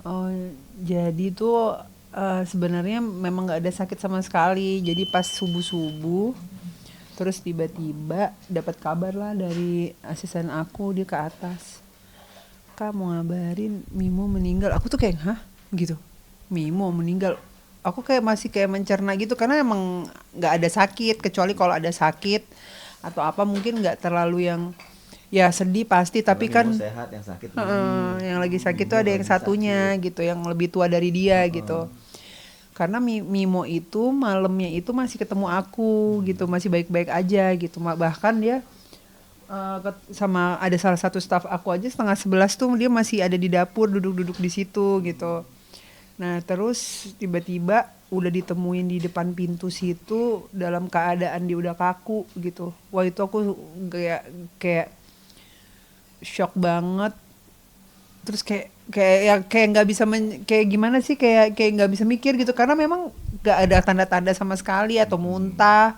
Oh, jadi tuh sebenarnya memang nggak ada sakit sama sekali. Jadi pas subuh-subuh, terus tiba-tiba dapat kabar lah dari asisten aku dia ke atas. Kak mau ngabarin Mimo meninggal. Aku tuh kayak hah gitu. Mimo meninggal. Aku kayak masih kayak mencerna gitu karena emang nggak ada sakit kecuali kalau ada sakit atau apa mungkin nggak terlalu yang ya sedih pasti Karena tapi Mimo kan sehat, yang sakit Mimi. yang lagi sakit tuh Mimi yang ada yang lagi sakit. satunya gitu yang lebih tua dari dia Heeh. gitu karena Mimo itu malamnya itu masih ketemu aku gitu masih baik-baik aja gitu bahkan dia sama ada salah satu staff aku aja 10:30 tuh dia masih ada di dapur duduk-duduk di situ gitu. Nah terus tiba-tiba udah ditemuin di depan pintu situ dalam keadaan dia udah kaku gitu. Wah itu aku kayak kayak shock banget. Terus kayak kayak ya kayak nggak bisa kayak gimana sih kayak kayak nggak bisa mikir gitu karena memang nggak ada tanda-tanda sama sekali atau Mm-mm. muntah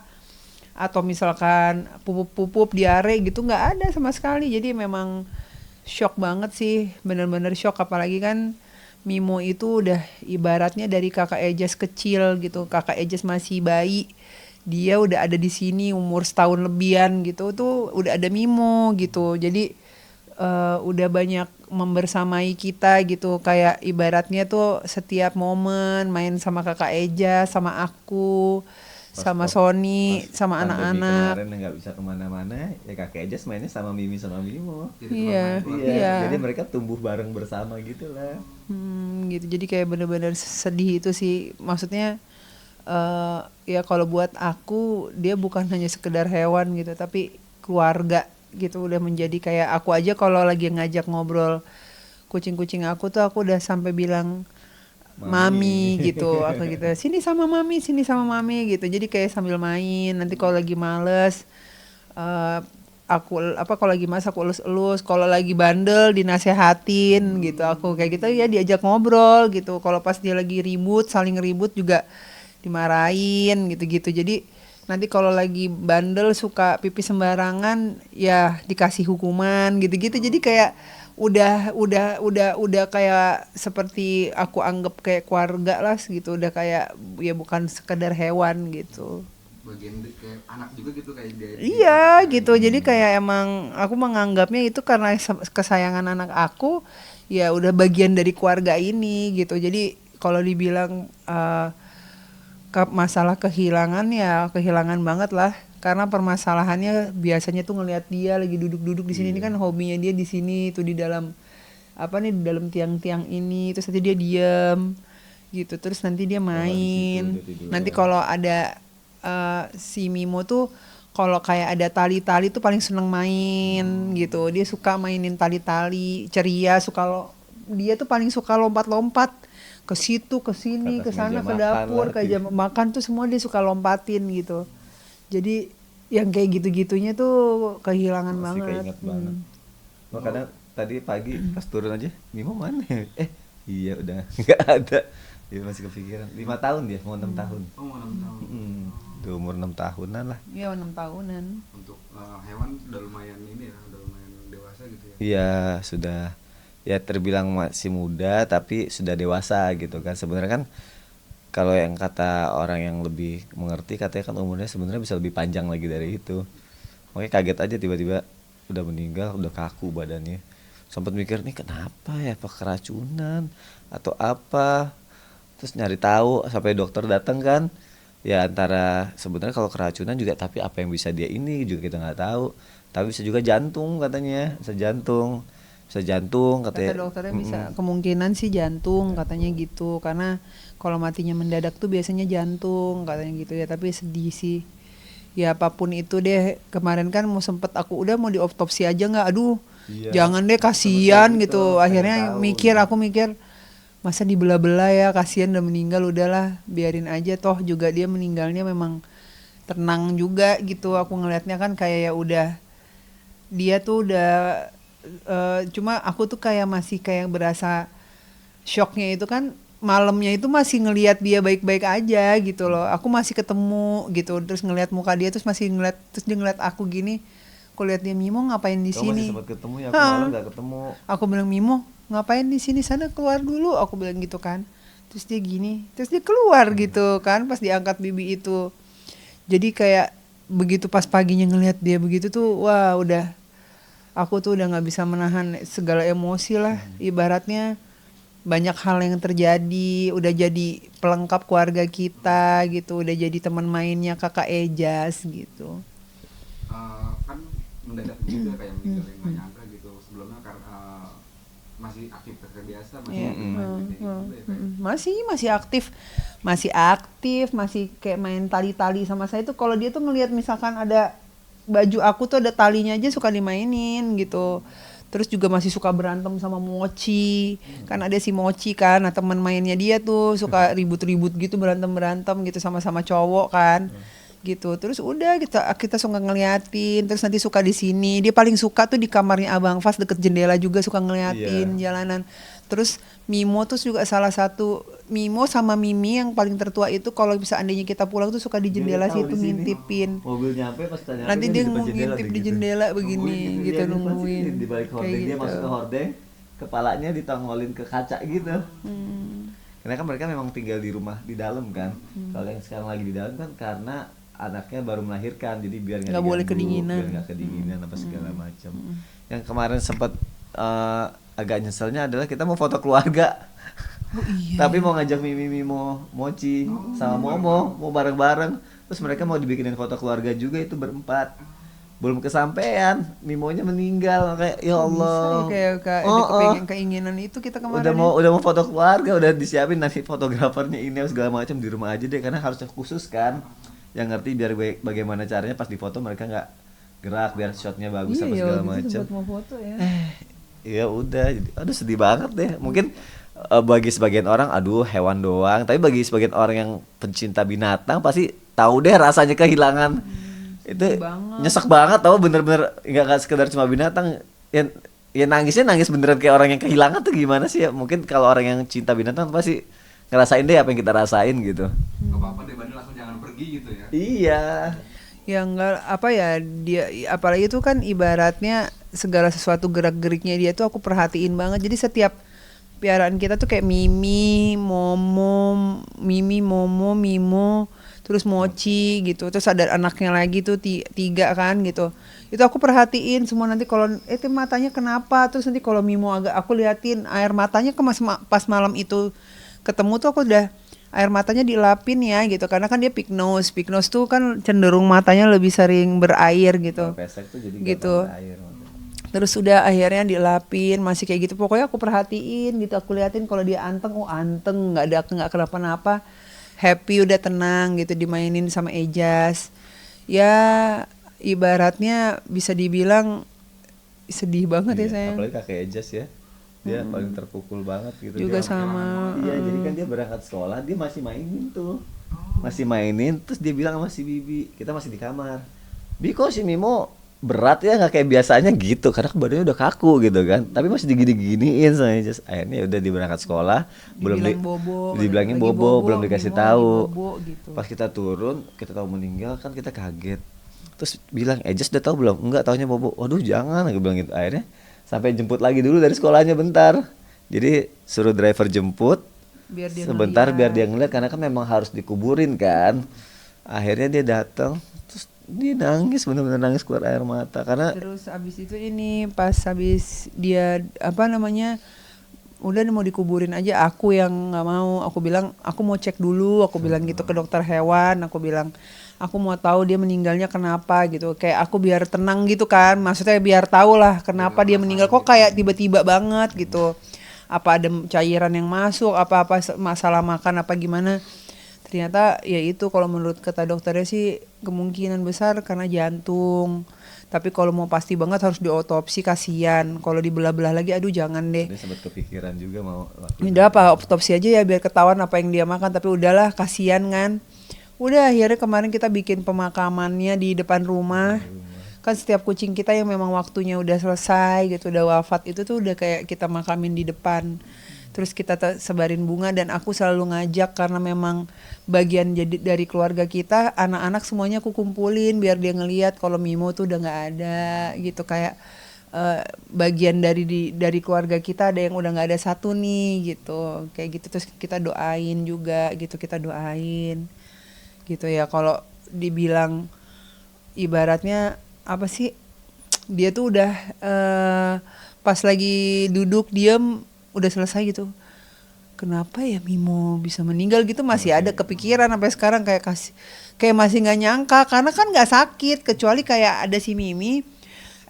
atau misalkan pupuk-pupuk diare gitu nggak ada sama sekali jadi memang shock banget sih bener-bener shock apalagi kan Mimo itu udah ibaratnya dari kakak Ejas kecil gitu kakak Ejas masih bayi dia udah ada di sini umur setahun lebihan gitu tuh udah ada Mimo gitu jadi udah banyak membersamai kita gitu kayak ibaratnya tuh setiap momen main sama kakak Eja sama aku Pas sama pas Sony sama pandemi anak-anak kemarin nggak bisa kemana-mana, ya kakek aja mainnya sama Mimi sama Mimo. Jadi tempat iya main Iya, keluarga. iya jadi mereka tumbuh bareng bersama gitu lah. gitu jadi kayak bener-bener sedih itu sih maksudnya eh ya kalau buat aku dia bukan hanya sekedar hewan gitu tapi keluarga gitu udah menjadi kayak aku aja kalau lagi ngajak ngobrol kucing-kucing aku tuh aku udah sampai bilang Mami. mami gitu aku gitu sini sama mami gitu jadi kayak sambil main nanti kalau lagi males eh aku apa kalau lagi masak aku elus-elus kalau lagi bandel dinasehatin gitu aku kayak gitu ya diajak ngobrol gitu kalau pas dia lagi ribut saling ribut juga dimarahin gitu-gitu jadi nanti kalau lagi bandel suka pipis sembarangan ya dikasih hukuman gitu-gitu jadi kayak udah kayak seperti aku anggap kayak keluarga lah gitu udah kayak ya bukan sekedar hewan gitu Bagian kayak anak juga gitu kayak dia iya anaknya gitu gitu. jadi Mm-mm. kayak emang aku menganggapnya itu karena kesayangan anak aku ya udah bagian dari keluarga ini gitu jadi kalau dibilang masalah kehilangan ya kehilangan banget lah karena permasalahannya biasanya tuh ngelihat dia lagi duduk-duduk di sini ini Iya. kan hobinya dia di sini tuh di dalam apa nih di dalam tiang-tiang ini terus nanti dia diam gitu terus nanti dia Kalau nggak di situ main dia nanti tiduran. kalau ada si Mimo tuh kalau kayak ada tali-tali tuh paling seneng main gitu dia suka mainin tali-tali ceria suka dia tuh paling suka lompat-lompat ke situ ke Ke sini atas ke meja sana ke makan dapur lah, ke jam makan tuh semua dia suka lompatin gitu jadi yang kayak gitu-gitunya tuh kehilangan pasti banget. keinget banget. Makanya Oh, tadi pagi pas turun aja, Mimo mana ya? Iya udah nggak ada. Dia masih kepikiran. 5 tahun dia, mau 6 tahun. oh mau 6 tahun. Mm, di umur 6 tahunan lah. Ya 6 tahunan. Untuk hewan udah lumayan ini ya, udah lumayan dewasa gitu ya. Iya sudah, ya terbilang masih muda tapi sudah dewasa gitu kan. Sebenarnya kan kalau yang kata orang yang lebih mengerti katanya kan umurnya sebenarnya bisa lebih panjang lagi dari itu. Makanya kaget aja tiba-tiba udah meninggal, udah kaku badannya. Sempat mikir nih kenapa ya, apa keracunan atau apa. Terus nyari tahu sampai dokter datang kan. Ya antara sebenarnya kalau keracunan juga tapi apa yang bisa dia ini juga kita nggak tahu. Tapi bisa juga jantung katanya, bisa jantung. Bisa jantung Kata katanya. dokternya bisa Mm-mm, kemungkinan sih jantung katanya jantung. gitu karena kalau matinya mendadak tuh biasanya jantung katanya gitu ya tapi sedih sih. Ya apapun itu deh kemarin kan mau sempet aku udah mau diotopsi aja nggak aduh Iya, jangan deh sama kayak kasihan gitu, gitu pengen akhirnya tahu mikir gitu. aku mikir masa dibelah-belah ya kasihan udah meninggal udahlah biarin aja toh juga dia meninggalnya memang tenang juga gitu aku ngelihatnya kan kayak ya udah dia tuh udah cuma aku tuh kayak masih kayak berasa shocknya itu kan malamnya itu masih ngelihat dia baik-baik aja gitu loh aku masih ketemu gitu terus ngelihat muka dia terus masih ngeliat terus dia ngeliat aku gini aku lihat dia Mimo ngapain di Kamu masih sini sempat ketemu ya, aku malah Hah, nggak ketemu. aku bilang Mimo ngapain di sini, sana keluar dulu, aku bilang gitu kan. Terus dia gini, terus dia keluar gitu kan pas diangkat bibi itu. Jadi kayak begitu pas paginya ngelihat dia begitu tuh, wah udah, aku tuh udah nggak bisa menahan segala emosi lah. Ibaratnya banyak hal yang terjadi, udah jadi pelengkap keluarga kita gitu, udah jadi teman mainnya kakak Ejas gitu. Kan mendadak juga kayak meninggalin, nggak nyangka gitu. Sebelumnya karena masih aktif kerja biasa, masih Iya. aktif main gitu ya, kayak. Masih aktif, masih kayak main tali-tali sama saya tuh. Kalau dia tuh ngelihat misalkan ada baju aku tuh ada talinya aja suka dimainin gitu. Terus juga masih suka berantem sama Mochi, kan ada si Mochi kan, nah teman mainnya dia tuh suka ribut-ribut gitu, berantem gitu sama-sama cowok kan, gitu. Terus udah kita suka ngeliatin, terus nanti suka di sini. Dia paling suka tuh di kamarnya Abang Fas deket jendela juga suka ngeliatin jalanan. Terus Mimo tuh juga salah satu, Mimo sama Mimi yang paling tertua itu kalau seandainya kita pulang tuh suka di jendela Dia tahu situ di sini. ngintipin. Mobil nyampe pas kita nyampe Nanti dia di depan ngintip di gitu. jendela begini Nungguin gitu, dia pasti nungguin. di balik Kayak hordeng, dia gitu. masuk ke hordeng, kepalanya ditongolin ke kaca gitu. Karena kan mereka memang tinggal di rumah di dalam kan. Kalau yang sekarang lagi di dalam kan karena anaknya baru melahirkan, jadi biar Nggak boleh diganggu, kedinginan. biar nggak kedinginan apa segala macam. Yang kemarin sempat agak nyeselnya adalah kita mau foto keluarga. Tapi mau ngajak Mimi, Mimo, Mochi sama Momo mau bareng-bareng. Terus mereka mau dibikinin foto keluarga juga itu berempat. Belum kesampaian, Mimonya meninggal. Kayak ya Allah. Kayak ada kepengen keinginan itu kita kemarin. Udah mau foto keluarga, udah disiapin nanti fotografernya ini segala macam di rumah aja deh karena harusnya khusus kan. Yang ngerti biar bagaimana caranya pas difoto mereka nggak gerak biar shotnya bagus apa segala macam. Mau foto ya. Ya udah, aduh sedih banget deh. Mungkin bagi sebagian orang, aduh hewan doang. Tapi bagi sebagian orang yang pencinta binatang pasti tahu deh rasanya kehilangan. Itu nyesek banget, tau bener-bener nggak sekedar cuma binatang. Ya nangisnya nangis beneran kayak orang yang kehilangan tuh gimana sih ya? Mungkin kalau orang yang cinta binatang pasti ngerasain deh apa yang kita rasain gitu. Nggak apa-apa deh, Bandel langsung jangan pergi gitu ya. Iya. Ya enggak apa ya, dia apalagi itu kan ibaratnya segala sesuatu gerak-geriknya dia tuh aku perhatiin banget. Jadi setiap piaraan kita tuh kayak Mimi, Momo, Mimo, terus Mochi gitu. Terus ada anaknya lagi tuh 3 kan gitu. Itu aku perhatiin semua nanti kalau itu matanya kenapa, terus nanti kalau Mimo agak aku liatin air matanya pas malam itu ketemu tuh aku udah air matanya dilapin ya gitu karena kan dia pig nose tuh kan cenderung matanya lebih sering berair gitu. Pesek tuh jadi Gitu. air. Terus udah akhirnya dilapin masih kayak gitu, pokoknya aku perhatiin gitu, aku liatin kalau dia anteng, anteng, nggak kenapa-napa, happy udah tenang gitu dimainin sama Ejas. Ya ibaratnya bisa dibilang sedih banget ya sayang. Apalagi kakek Ejas ya. Dia paling terpukul banget gitu. Juga Dia- sama. Iya, jadi kan dia berangkat sekolah, dia masih mainin tuh. Masih mainin, terus dia bilang sama si Bibi, kita masih di kamar. Bi, kok si Mimo berat ya, nggak kayak biasanya gitu, karena badannya udah kaku gitu kan. Tapi masih digini-giniin sama Ejas. Akhirnya udah di berangkat sekolah, dibilangin lagi bobo, belum dikasih Mimo tahu. lagi bobo, gitu. Pas kita turun, kita tahu meninggal kan kita kaget. Terus bilang, Ejas udah tahu belum? Enggak, taunya bobo. Waduh jangan, aku bilang gitu. Akhirnya sampai jemput lagi dulu dari sekolahnya bentar. Jadi suruh driver jemput Biar dia sebentar ngeliat. biar dia ngeliat karena kan memang harus dikuburin kan. Akhirnya dia datang terus dia nangis, benar-benar nangis keluar air mata karena Terus abis itu ini pas habis dia apa namanya udah mau dikuburin aja, aku yang nggak mau, aku bilang aku mau cek dulu, aku bilang gitu ke dokter hewan, aku bilang aku mau tahu dia meninggalnya kenapa gitu, kayak aku biar tenang gitu kan, maksudnya biar tahu lah kenapa dia meninggal, kok kayak tiba-tiba banget gitu, apa ada cairan yang masuk, apa masalah makan apa gimana. Ternyata ya itu kalau menurut kata dokternya sih kemungkinan besar karena jantung. Tapi kalau mau pasti banget harus diotopsi, kasihan. Kalau dibelah-belah lagi aduh jangan deh. dia sempat kepikiran juga mau lakuin. Udah apa otopsi aja ya biar ketahuan apa yang dia makan, tapi udahlah kasihan kan. Udah akhirnya kemarin kita bikin pemakamannya di depan rumah. Kan setiap kucing kita yang memang waktunya udah selesai gitu, udah wafat itu tuh udah kayak kita makamin di depan. Terus kita sebarin bunga dan aku selalu ngajak karena memang bagian jadi dari keluarga kita, anak-anak semuanya aku kumpulin biar dia ngelihat kalau Mimo tuh udah nggak ada gitu, kayak bagian dari keluarga kita ada yang udah nggak ada satu nih gitu, kayak gitu. Terus kita doain juga gitu, kita doain gitu ya. Kalau dibilang ibaratnya apa sih, dia tuh udah pas lagi duduk diem udah selesai gitu, kenapa ya Mimo bisa meninggal gitu, masih ada kepikiran sampai sekarang, kayak masih nggak nyangka karena kan nggak sakit, kecuali kayak ada si Mimi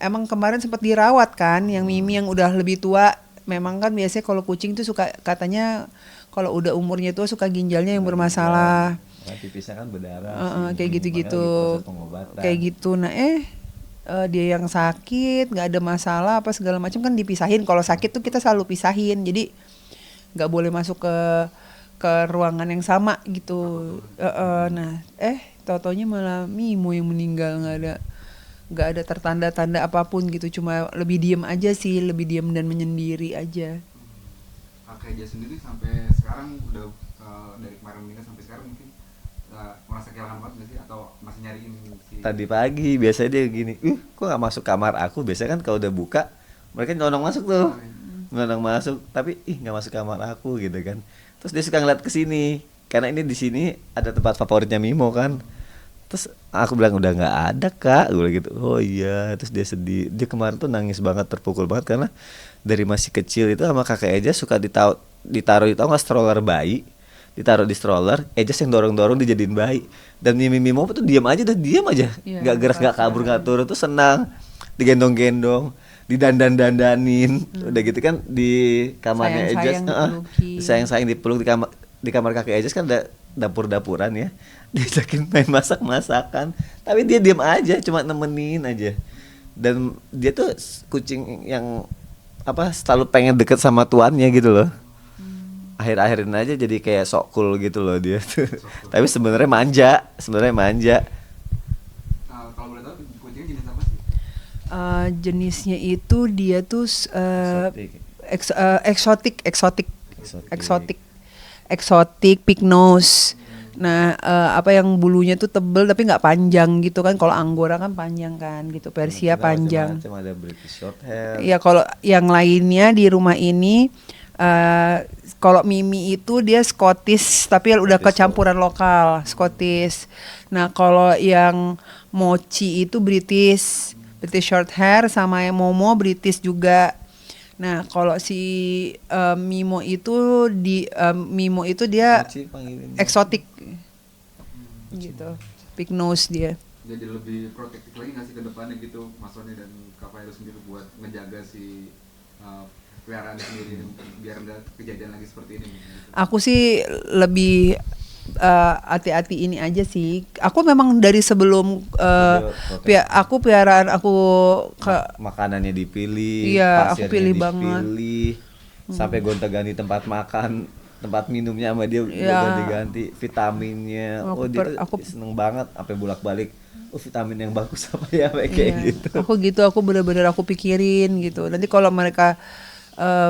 emang kemarin sempat dirawat kan, yang Mimi yang udah lebih tua. Memang kan biasanya kalau kucing tuh suka, katanya kalau udah umurnya tua suka ginjalnya yang bermasalah. Nah, pipisnya kan berdarah. Kayak gitu-gitu, makanya lagi proses pengobatan. kayak gitu. Nah dia yang sakit nggak ada masalah apa segala macam kan dipisahin. Kalau sakit tuh kita selalu pisahin, jadi nggak boleh masuk ke ruangan yang sama gitu. Nah tau-taunya malah Mimo yang meninggal, nggak ada tertanda-tanda apapun gitu, cuma lebih diem aja sih, lebih diem dan menyendiri aja. Kakek aja sendiri sampai sekarang udah dari kemarin meninggal sampai sekarang mungkin merasa kehilangan banget nggak sih, atau masih nyariin si Tadi pagi biasanya dia gini, kok nggak masuk kamar aku? Biasanya kan kalau udah buka mereka nyelonong masuk tuh, nyelonong masuk, tapi nggak masuk kamar aku gitu kan. Terus dia suka ngeliat ke sini, karena ini di sini ada tempat favoritnya Mimo kan. Terus aku bilang udah nggak ada kak, gue bilang gitu. Oh iya. Terus dia sedih, dia kemarin tuh nangis banget, terpukul banget karena dari masih kecil itu sama kakek Eja suka ditaruh di nggak stroller bayi, ditaruh di stroller, Eja yang dorong dijadiin bayi, dan Mimo tuh diam aja, nggak gerak, nggak kabur, nggak turun, tuh senang, digendong-gendong, didandanin, udah gitu kan di kamarnya Eja, sayang dipeluk di kamar kakek Eja kan ada dapur-dapuran ya, diajakin main masakan, tapi dia diam aja, cuma nemenin aja. Dan dia tuh kucing yang selalu pengen deket sama tuannya gitu loh. Akhir-akhir ini aja jadi kayak sok cool gitu loh dia tuh. Tapi sebenarnya manja. Kalau boleh tahu kucingnya jenis apa sih? Jenisnya itu dia tuh eksotik pig nose. Nah yang bulunya tuh tebel tapi nggak panjang gitu kan. Kalau Anggora kan panjang kan gitu, Persia panjang. Macam ada British Shorthair. Ya kalau yang lainnya di rumah ini kalau Mimi itu dia Scottish tapi udah kecampuran lokal Scottish. Nah kalau yang Mochi itu British Shorthair, sama yang Momo British juga. Nah kalau si Mimo itu dia eksotik gitu, pig nose dia. Jadi lebih protektif lagi nggak sih ke depannya gitu Mas Sony dan Kak Fairuz sendiri buat menjaga si peliharaan sendiri biar nggak kejadian lagi seperti ini gitu. Aku sih lebih hati-hati ini aja sih. Aku memang dari sebelum aku piaraan aku makanannya dipilih, iya, aku pilih dipilih, sampai gonta-ganti tempat makan, tempat minumnya sama dia ganti-ganti, vitaminnya. Dia seneng banget, sampai bolak-balik. Vitamin yang bagus apa ya kayak gitu. Aku bener-bener aku pikirin gitu. Nanti kalau mereka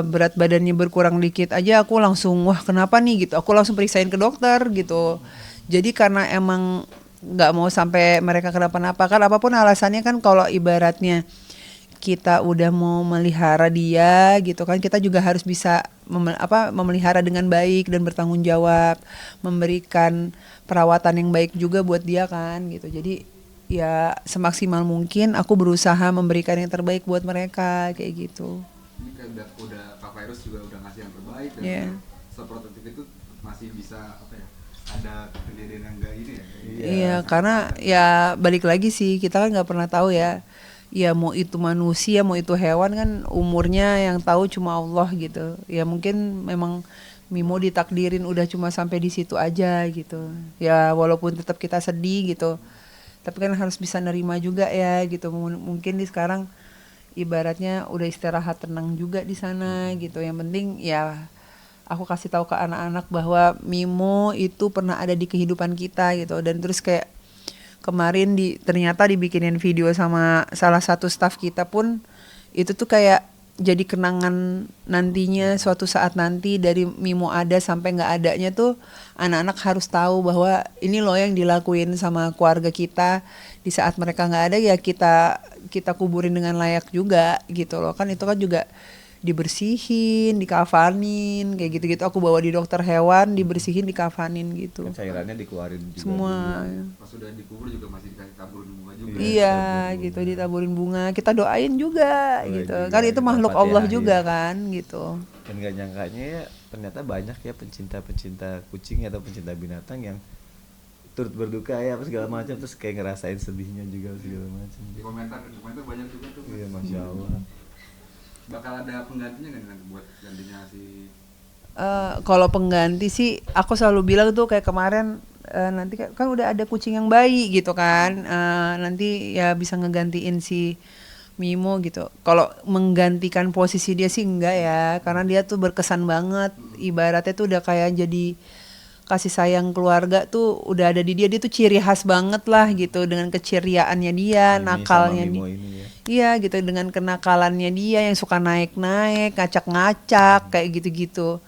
berat badannya berkurang dikit aja aku langsung wah kenapa nih gitu, aku langsung periksain ke dokter gitu. Jadi karena emang nggak mau sampai mereka kenapa-napa kan, apapun alasannya kan. Kalau ibaratnya kita udah mau melihara dia gitu kan, kita juga harus bisa memelihara dengan baik dan bertanggung jawab, memberikan perawatan yang baik juga buat dia kan gitu. Jadi ya semaksimal mungkin aku berusaha memberikan yang terbaik buat mereka kayak gitu. Ini kan udah Kak Fairuz juga udah ngasih yang terbaik dan seprotektif itu masih bisa ada kejadian yang enggak ini ya. Iya, karena ya balik lagi sih, kita kan nggak pernah tahu ya. Ya mau itu manusia, mau itu hewan kan umurnya yang tahu cuma Allah gitu. Ya mungkin memang Mimo ditakdirin udah cuma sampai di situ aja gitu. Ya walaupun tetap kita sedih gitu, tapi kan harus bisa nerima juga ya gitu. Mungkin di sekarang ibaratnya udah istirahat tenang juga di sana gitu. Yang penting ya aku kasih tahu ke anak-anak bahwa Mimo itu pernah ada di kehidupan kita gitu. Dan terus kayak kemarin ternyata dibikinin video sama salah satu staff kita pun, itu tuh kayak jadi kenangan nantinya suatu saat nanti dari Mimo ada sampai nggak adanya tuh anak-anak harus tahu bahwa ini loh yang dilakuin sama keluarga kita di saat mereka nggak ada, ya kita kuburin dengan layak juga gitu loh kan. Itu kan juga dibersihin, dikafanin kayak gitu-gitu. Aku bawa di dokter hewan, dibersihin, dikafanin gitu. Kan cairannya dikeluarin juga Semua. Pas sudah dikubur juga masih dikasih taburin bunga juga. Iya gitu, ditaburin bunga. Kita doain juga Doain gitu. juga, Kan itu makhluk Al-Fatihah, Allah juga iya. kan gitu. Dan gak nyangkanya ya ternyata banyak ya pencinta-pencinta kucing atau pencinta binatang yang turut berduka ya apa segala macam, terus kayak ngerasain sedihnya juga segala macam. Di komentar banyak juga tuh. Iya, Masya Allah. Bakal ada penggantinya nggak nanti buat gantinya si Kalau pengganti sih aku selalu bilang tuh kayak kemarin nanti kan udah ada kucing yang bayi gitu kan. Nanti ya bisa ngegantiin si Mimo gitu. Kalau menggantikan posisi dia sih enggak ya, karena dia tuh berkesan banget. Ibaratnya tuh udah kayak jadi kasih sayang keluarga tuh udah ada di dia. Dia tuh ciri khas banget lah gitu dengan keceriaannya dia, Ini nakalnya sama Mimo dia. ini ya. Iya gitu, dengan kenakalannya dia yang suka naik-naik, ngacak-ngacak kayak gitu-gitu.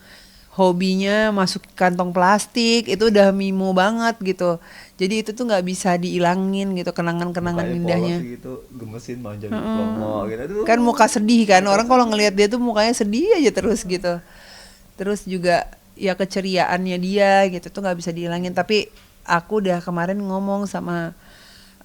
Hobinya masuk kantong plastik, itu udah Mimo banget gitu. Jadi itu tuh nggak bisa diilangin gitu, kenangan-kenangan Mukanya indahnya. polos gitu, gemesin mau jadi promo gitu. Aduh. Kan muka sedih kan, orang kalau ngelihat dia tuh mukanya sedih aja terus gitu. Terus juga ya keceriaannya dia gitu tuh nggak bisa diilangin. Tapi aku udah kemarin ngomong sama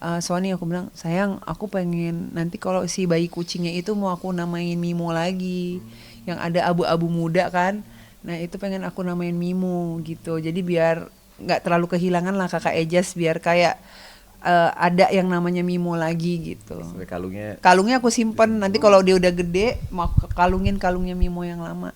Sony, aku bilang sayang aku pengen nanti kalau si bayi kucingnya itu mau aku namain Mimo lagi, yang ada abu-abu muda kan. Nah itu pengen aku namain Mimo gitu, jadi biar nggak terlalu kehilangan lah kakak Ejas, biar kayak ada yang namanya Mimo lagi gitu. Sampai kalungnya Kalungnya aku simpen, nanti kalau dia udah gede mau aku kalungnya Mimo yang lama.